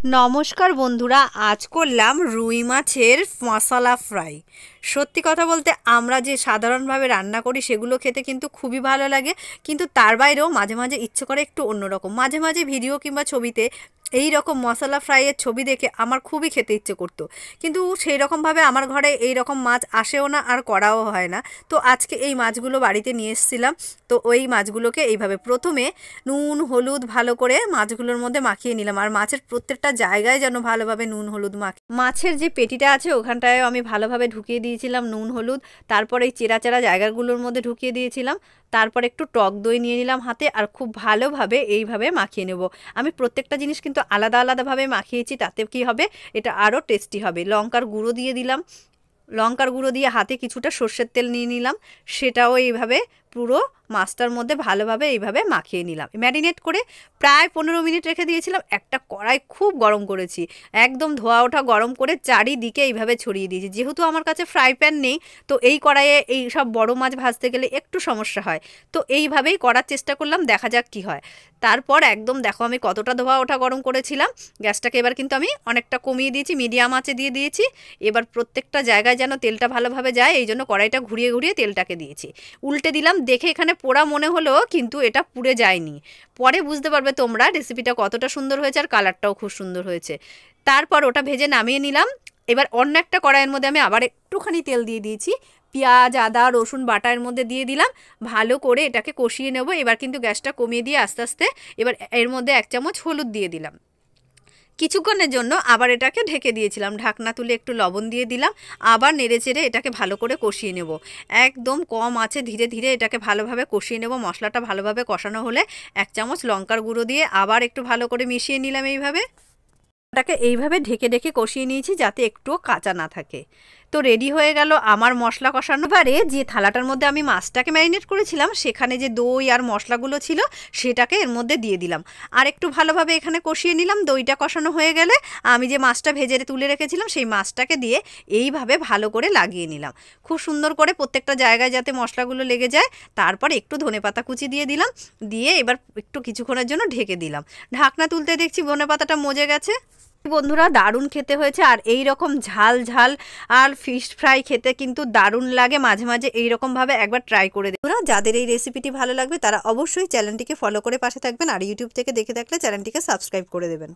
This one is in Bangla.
নমস্কার বন্ধুরা, আজ করলাম রুই মাছের মশলা ফ্রাই। সত্যি কথা বলতে আমরা যে সাধারণভাবে রান্না করি সেগুলো খেতে কিন্তু খুবই ভালো লাগে, কিন্তু তার বাইরেও মাঝে মাঝে ইচ্ছে করে একটু অন্যরকম। মাঝে মাঝে ভিডিও কিংবা ছবিতে এই রকম মশলা ফ্রাইয়ের ছবি দেখে আমার খুবই খেতে ইচ্ছে করতো, কিন্তু সেই রকমভাবে আমার ঘরে এই রকম মাছ আসেও না আর করাও হয় না। তো আজকে এই মাছগুলো বাড়িতে নিয়ে এসেছিলাম। তো ওই মাছগুলোকে এইভাবে প্রথমে নুন হলুদ ভালো করে মাছগুলোর মধ্যে মাখিয়ে নিলাম, আর মাছের প্রত্যেকটা জায়গায় যেন ভালোভাবে নুন হলুদ মাছের যে পেটিটা আছে ওখানটায় আমি ভালোভাবে ঢুকিয়ে দিয়েছিলাম নুন হলুদ। তারপর এই চেরা চেরা জায়গাগুলোর মধ্যে ঢুকিয়ে দিয়েছিলাম। তারপর একটু টক দই নিয়ে নিলাম হাতে, আর খুব ভালোভাবে এইভাবে মাখিয়ে নেব। আমি প্রত্যেকটা জিনিস কিন্তু আলাদা আলাদাভাবে মাখিয়েছি, তাতে কি হবে, এটা আরও টেস্টি হবে। লঙ্কার গুঁড়ো দিয়ে দিলাম, লঙ্কার গুঁড়ো দিয়ে হাতে কিছুটা সর্ষের তেল নিয়ে নিলাম, সেটাও এইভাবে পুরো মাছটার মধ্যে ভালোভাবে এইভাবে মাখিয়ে নিলাম। ম্যারিনেট করে প্রায় 15 মিনিট রেখে দিয়েছিলাম। একটা কড়াই খুব গরম করেছি, একদম ধোয়া ওঠা গরম করে চারিদিকে এইভাবে ছড়িয়ে দিয়েছি। যেহেতু আমার কাছে ফ্রাই প্যান নেই, তো এই কড়াইয়ে এই সব বড় মাছ ভাজতে গেলে একটু সমস্যা হয়, তো এইভাবেই করার চেষ্টা করলাম, দেখা যাক কি হয়। তারপর একদম দেখো আমি কতটা ধোয়া ওঠা গরম করেছিলাম। গ্যাসটাকে এবার কিন্তু আমি অনেকটা কমিয়ে দিয়েছি, মিডিয়াম আঁচে দিয়ে দিয়েছি। এবার প্রত্যেকটা জায়গায় যেন তেলটা ভালোভাবে যায়, এই জন্য কড়াইটা ঘুরিয়ে ঘুরিয়ে তেলটাকে দিয়েছি। উল্টে দিলাম, দেখে এখানে পোড়া মনে হলো, কিন্তু এটা পুড়ে যায়নি। পরে বুঝতে পারবে তোমরা রেসিপিটা কতটা সুন্দর হয়েছে, আর কালারটাও খুব সুন্দর হয়েছে। তারপর ওটা ভেজে নামিয়ে নিলাম। এবার অন্য একটা কড়াইয়ের মধ্যে আমি আবার একটুখানি তেল দিয়ে দিয়েছি, পেঁয়াজ আদা রসুন বাটা এর মধ্যে দিয়ে দিলাম, ভালো করে এটাকে কষিয়ে নেব। এবার কিন্তু গ্যাসটা কমিয়ে দিয়ে আস্তে আস্তে এবার এর মধ্যে 1 চামচ হলুদ দিয়ে দিলাম। কিছুক্ষণের জন্য আবার এটাকে ঢেকে দিয়েছিলাম, ঢাকনা তুলে একটু লবণ দিয়ে দিলাম, আবার নেড়েচেড়ে এটাকে ভালো করে কষিয়ে নেব। একদম কম আছে, ধীরে ধীরে এটাকে ভালোভাবে কষিয়ে নেব। মশলাটা ভালোভাবে কষানো হলে 1 চামচ লঙ্কার গুঁড়ো দিয়ে আবার একটু ভালো করে মিশিয়ে নিলাম। এটাকে এইভাবে ঢেকে ঢেকে কষিয়ে নিয়েছি যাতে একটুও কাঁচা না থাকে। তো রেডি হয়ে গেল আমার মশলা কষানো। এবারে যে থালাটার মধ্যে আমি মাছটাকে ম্যারিনেট করেছিলাম, সেখানে যে দই আর মশলাগুলো ছিল সেটাকে এর মধ্যে দিয়ে দিলাম, আর একটু ভালোভাবে এখানে কষিয়ে নিলাম। দইটা কষানো হয়ে গেলে আমি যে মাছটা ভেজে তুলে রেখেছিলাম সেই মাছটাকে দিয়ে এইভাবে ভালো করে লাগিয়ে নিলাম, খুব সুন্দর করে প্রত্যেকটা জায়গায় যাতে মশলাগুলো লেগে যায়। তারপর একটু ধনেপাতা কুচি দিয়ে দিলাম, দিয়ে এবার একটু কিছুক্ষণের জন্য ঢেকে দিলাম। ঢাকনা তুলতে দেখছি ধনেপাতাটা মজে গেছে। বন্ধুরা দারুণ খেতে হয়েছে, আর এই রকম ঝাল ঝাল আর ফিশ ফ্রাই খেতে কিন্তু দারুণ লাগে। মাঝে মাঝে এইরকমভাবে একবার ট্রাই করে দেখুন। যাদের এই রেসিপিটি ভালো লাগবে তারা অবশ্যই চ্যানেলটিকে ফলো করে পাশে থাকবেন, আর ইউটিউব থেকে দেখে থাকলে চ্যানেলটিকে সাবস্ক্রাইব করে দেবেন।